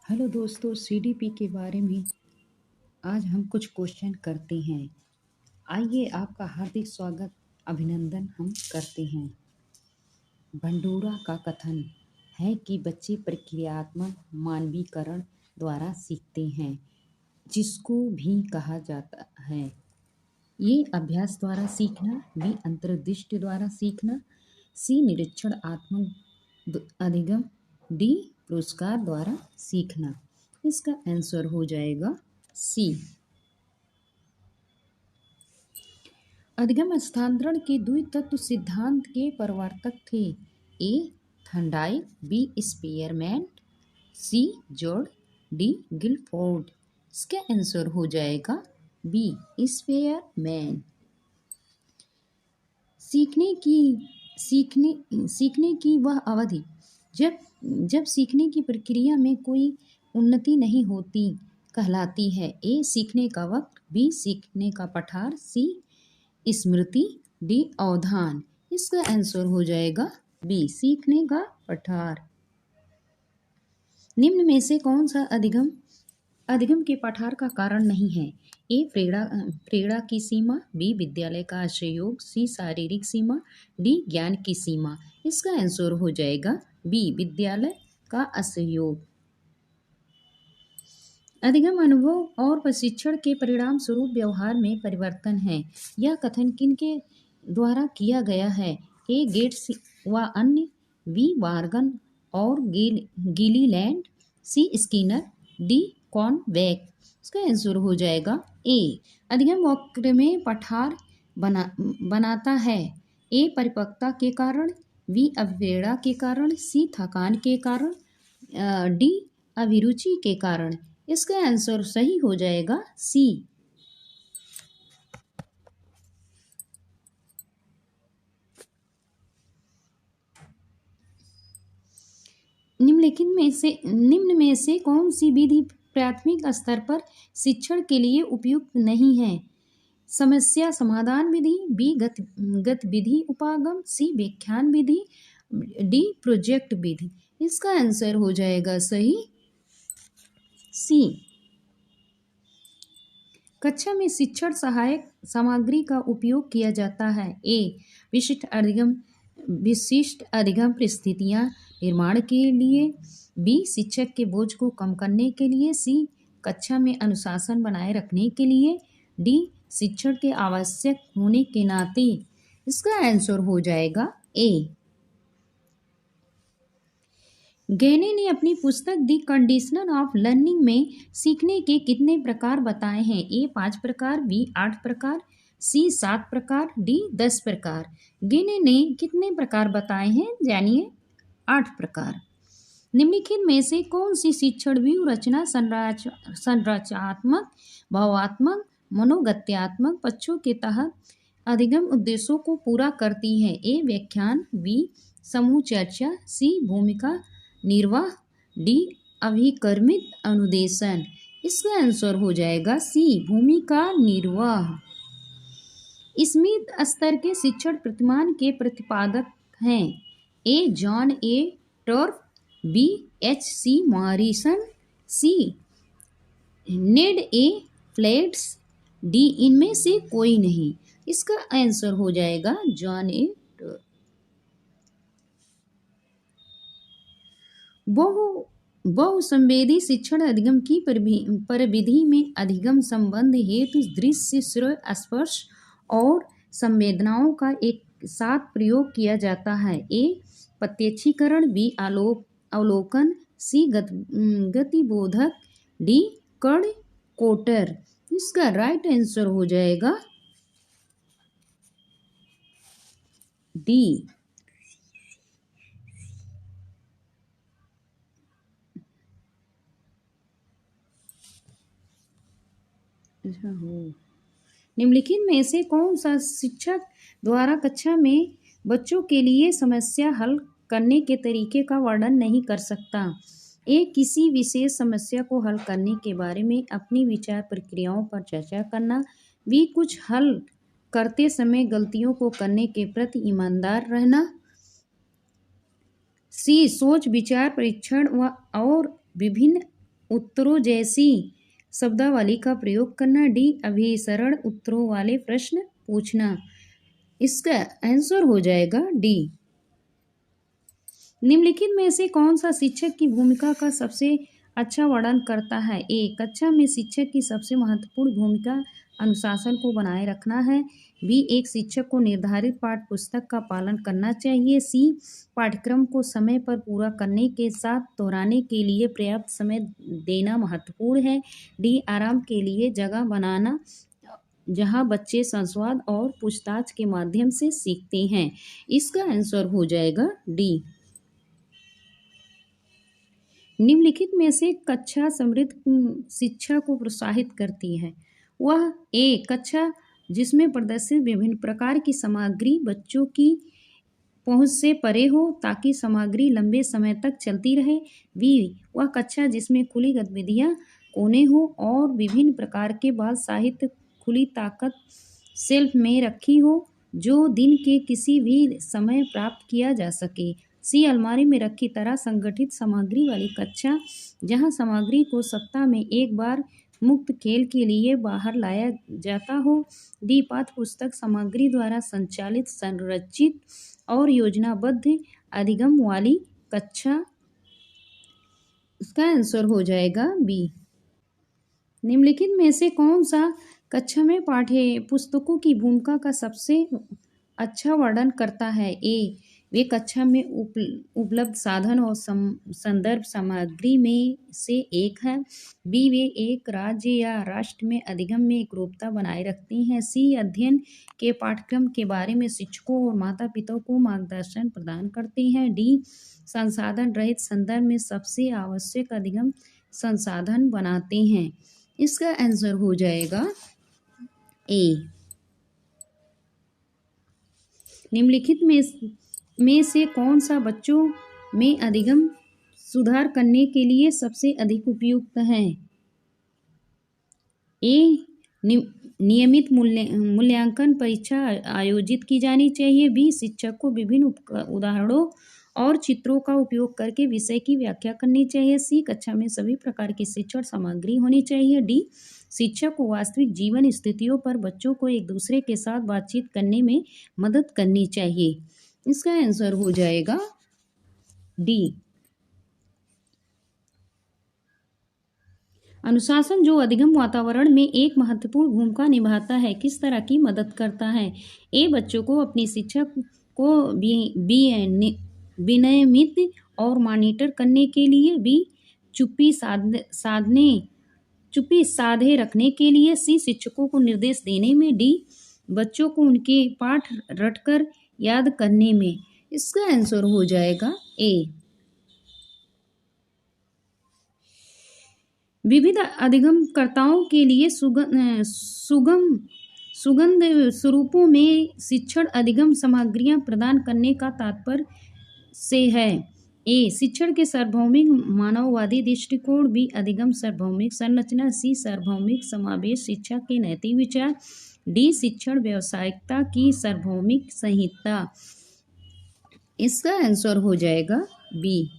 Hello दोस्तों, CDP के बारे में आज हम कुछ क्वेश्चन करते हैं। आइए आपका हार्दिक स्वागत अभिनंदन हम करते हैं। भंडूरा का कथन है कि बच्चे प्रक्रियात्मक मानवीकरण द्वारा सीखते हैं, जिसको भी कहा जाता है ये अभ्यास द्वारा सीखना, बी अंतर्दृष्टि द्वारा सीखना, सी निरीक्षणात्मक अधिगम, डी पुरस्कार द्वारा सीखना। इसका आंसर हो जाएगा सी। अधिगम हस्तांतरण के द्वितत्व सिद्धांत के प्रवर्तक थे ए Thorndike, B Spearman, C George, D Guilford. इसका आंसर हो जाएगा बी स्पीयरमैन। सीखने की वह अवधि जब सीखने की प्रक्रिया में कोई उन्नति नहीं होती कहलाती है। ए सीखने का वक्त, बी सीखने का पठार, सी स्मृति, डी अवधान। इसका आंसर हो जाएगा बी सीखने का पठार। निम्न में से कौन सा अधिगम के पठार का कारण नहीं है? ए प्रेरणा की सीमा, बी विद्यालय का असहयोग, सी शारीरिक सीमा, डी ज्ञान की सीमा। इसका आंसर हो जाएगा बी विद्यालय का असहयोग। अधिगम अनुभव और प्रशिक्षण के परिणाम स्वरूप व्यवहार में परिवर्तन है। यह कथन किनके द्वारा किया गया है? ए गेट्स व अन्य, बी वार्गन और गिलीलैंड, सी स्किनर, डी कॉर्नबेक। इसका आंसर हो जाएगा ए। अधिगम वक्र में पठार बनाता है। ए परिपक्वता के कारण, बी अवहेलना के कारण, सी थकान के कारण, डी अभिरुचि के कारण। इसका आंसर सही हो जाएगा सी। निम्न में से कौन सी विधि प्राथमिक स्तर पर शिक्षण के लिए उपयुक्त नहीं है? समस्या समाधान विधि, बी गतिविधि उपागम, सी व्याख्यान विधि, डी प्रोजेक्ट विधि। इसका आंसर हो जाएगा सही सी। कक्षा में शिक्षण सहायक सामग्री का उपयोग किया जाता है। ए विशिष्ट अधिगम परिस्थितियां निर्माण के लिए, बी शिक्षक के बोझ को कम करने के लिए, सी कक्षा में अनुशासन बनाए रखने के लिए, डी शिक्षण के आवश्यक होने के नाते। इसका आंसर हो जाएगा ए। गैने ने अपनी पुस्तक द कंडीशन ऑफ लर्निंग में सीखने के कितने प्रकार बताए हैं? ए 5 प्रकार, बी 8 प्रकार, सी 7 प्रकार, डी 10 प्रकार। गैने ने कितने प्रकार बताए हैं? जानिए 8 प्रकार। निम्नलिखित में से कौन सी शिक्षण व्यूहरचना संरचनात्मक, भावात्मक, मनोगत्यात्मक पक्षों के तहत अधिगम उद्देश्यों को पूरा करती है? ए व्याख्यान, बी समूह चर्चा, सी भूमिका निर्वाह, डी अभिकर्मित अनुदेशन। इसका आंसर हो जाएगा सी भूमिका निर्वाह। स्मिथ स्तर के शिक्षण प्रतिमान के प्रतिपादक हैं? ए जॉन ए टर्फ, बी H.C. मॉरिसन, सी नेड ए फ्लेट्स, डी इनमें से कोई नहीं। इसका आंसर हो जाएगा जॉन ए टर्फ। बहुसंवेदी शिक्षण अधिगम की परिविधि में अधिगम संबंध हेतु दृश्य, श्रव्य, स्पर्श और संवेदनाओं का एक साथ प्रयोग किया जाता है। ए प्रत्यक्षीकरण, बी अवलोकन, सी गतिबोधक, डी कर्ण कोटर। इसका राइट आंसर हो जाएगा डी। निम्नलिखित में से कौन सा शिक्षक द्वारा कक्षा में बच्चों के लिए समस्या हल करने के तरीके का वर्णन नहीं कर सकता? ए किसी विशेष समस्या को हल करने के बारे में अपनी विचार प्रक्रियाओं पर चर्चा करना, बी कुछ हल करते समय गलतियों को करने के प्रति ईमानदार रहना, सी सोच विचार परीक्षण और विभिन्न उत्तरों जैसी शब्दावली का प्रयोग करना। डी अभिसरण उत्तरों वाले प्रश्न पूछना। इसका आंसर हो जाएगा डी। निम्नलिखित में से कौन सा शिक्षक की भूमिका का सबसे अच्छा वर्णन करता है? ए कक्षा में शिक्षक की सबसे महत्वपूर्ण भूमिका अनुशासन को बनाए रखना है। बी एक शिक्षक को निर्धारित पाठ्य पुस्तक का पालन करना चाहिए। सी पाठ्यक्रम को समय पर पूरा करने के साथ दोहराने के लिए पर्याप्त समय देना महत्वपूर्ण है। डी आराम के लिए जगह बनाना जहां बच्चे संवाद और पूछताछ के माध्यम से सीखते हैं। इसका आंसर हो जाएगा डी। निम्नलिखित में से कक्षा समृद्ध शिक्षा को प्रोत्साहित करती है। वह ए कक्षा जिसमें प्रदर्शित विभिन्न प्रकार की सामग्री बच्चों की पहुंच से परे हो ताकि सामग्री लंबे समय तक चलती रहे। बी वह कक्षा जिसमें खुली गतिविधियां कोने हो और विभिन्न प्रकार के बाल साहित्य खुली ताकत शेल्फ में रखी हो जो दिन के किसी भी समय प्राप्त किया जा सके। सी अलमारी में रखी तरह संगठित सामग्री वाली कक्षा जहां सामग्री को सप्ताह में एक बार मुक्त खेल के लिए बाहर लाया जाता हो। डी पाठ्य पुस्तक सामग्री द्वारा संचालित संरचित और योजनाबद्ध अधिगम वाली कक्षा। इसका आंसर हो जाएगा बी। निम्नलिखित में से कौन सा कक्षा में पाठ्य पुस्तकों की भूमिका का सबसे अच्छा वर्णन करता है? ए वे कक्षा में उपलब्ध साधन और संदर्भ सामग्री में से एक है। बी वे एक राज्य या राष्ट्र में अधिगम में एकरूपता बनाए रखती हैं। सी अध्ययन के पाठ्यक्रम के बारे में शिक्षकों और माता पिता को मार्गदर्शन प्रदान करते हैं। डी संसाधन रहित संदर्भ में सबसे आवश्यक अधिगम संसाधन बनाते हैं। इसका आंसर हो जाएगा ए। निम्नलिखित में से कौन सा बच्चों में अधिगम सुधार करने के लिए सबसे अधिक उपयुक्त है? ए नियमित मूल्यांकन परीक्षा आयोजित की जानी चाहिए। बी शिक्षक को विभिन्न उदाहरणों और चित्रों का उपयोग करके विषय की व्याख्या करनी चाहिए। सी कक्षा में सभी प्रकार की शिक्षण सामग्री होनी चाहिए। डी शिक्षक को वास्तविक जीवन स्थितियों पर बच्चों को एक दूसरे के साथ बातचीत करने में मदद करनी चाहिए। इसका आंसर हो जाएगा डी। अनुशासन जो अधिगम वातावरण में एक महत्वपूर्ण भूमिका निभाता है किस तरह की मदद करता है? ए बच्चों को अपनी शिक्षक को विनियमित और मॉनिटर करने के लिए। बी चुप्पी साधे रखने के लिए। सी शिक्षकों को निर्देश देने में। डी बच्चों को उनके पाठ रटकर याद करने में। इसका आंसर हो जाएगा ए। विविध अधिगमकर्ताओं के लिए सुगंध स्वरूपों में शिक्षण अधिगम सामग्रियां प्रदान करने का तात्पर्य से है। ए शिक्षण के सार्वभौमिक मानववादी दृष्टिकोण। बी अधिगम सार्वभौमिक संरचना। सी सार्वभौमिक समावेश शिक्षा के नैतिक विचार। डी शिक्षण व्यावसायिकता की सार्वभौमिक संहिता। इसका आंसर हो जाएगा बी।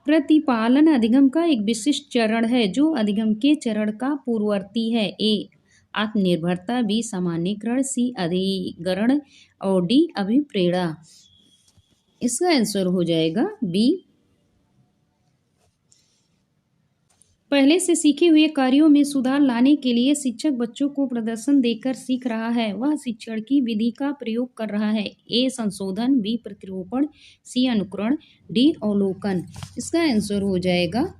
प्रतिपालन अधिगम का एक विशिष्ट चरण है जो अधिगम के चरण का पूर्ववर्ती है। ए आत्मनिर्भरता। बी सामान्यीकरण। सी अधिग्रहण और डी अभिप्रेरणा। इसका आंसर हो जाएगा बी। पहले से सीखे हुए कार्यों में सुधार लाने के लिए शिक्षक बच्चों को प्रदर्शन देकर सीख रहा है। वह शिक्षण की विधि का प्रयोग कर रहा है। ए संशोधन। बी प्रतिरूपण। सी अनुकरण। डी अवलोकन। इसका आंसर हो जाएगा।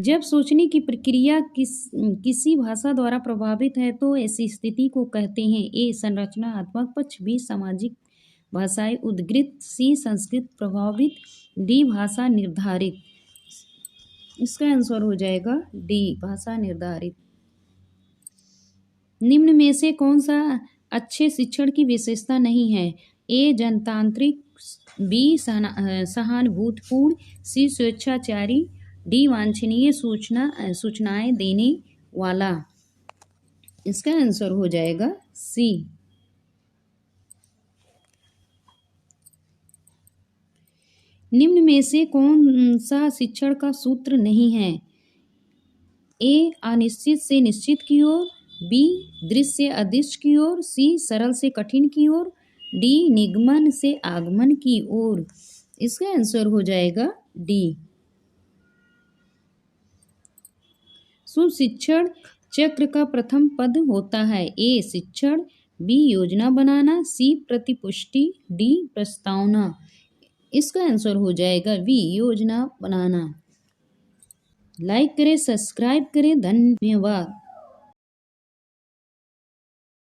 जब सोचने की प्रक्रिया किसी भाषा द्वारा प्रभावित है तो ऐसी स्थिति को कहते हैं। ए संरचनात्मक पक्ष। बी सामाजिक भाषाई उद्गृत। सी संस्कृत प्रभावित। डी भाषा निर्धारित। इसका आंसर हो जाएगा डी भाषा निर्धारित। निम्न में से कौन सा अच्छे शिक्षण की विशेषता नहीं है? ए जनतांत्रिक। बी सहानुभूतिपूर्ण। सी स्वेच्छाचारी। डी वांछनीय सूचनाएं देने वाला। इसका आंसर हो जाएगा सी। निम्न में से कौन सा शिक्षण का सूत्र नहीं है? ए अनिश्चित से निश्चित की ओर, बी दृश्य से अदृश्य की ओर, सी सरल से कठिन की ओर, डी निगमन से आगमन की ओर। इसका आंसर हो जाएगा डी। सुशिक्षण चक्र का प्रथम पद होता है? ए शिक्षण, बी योजना बनाना, सी प्रतिपुष्टि, डी प्रस्तावना। इसका आंसर हो जाएगा बी योजना बनाना। लाइक करें, सब्सक्राइब करें। धन्यवाद।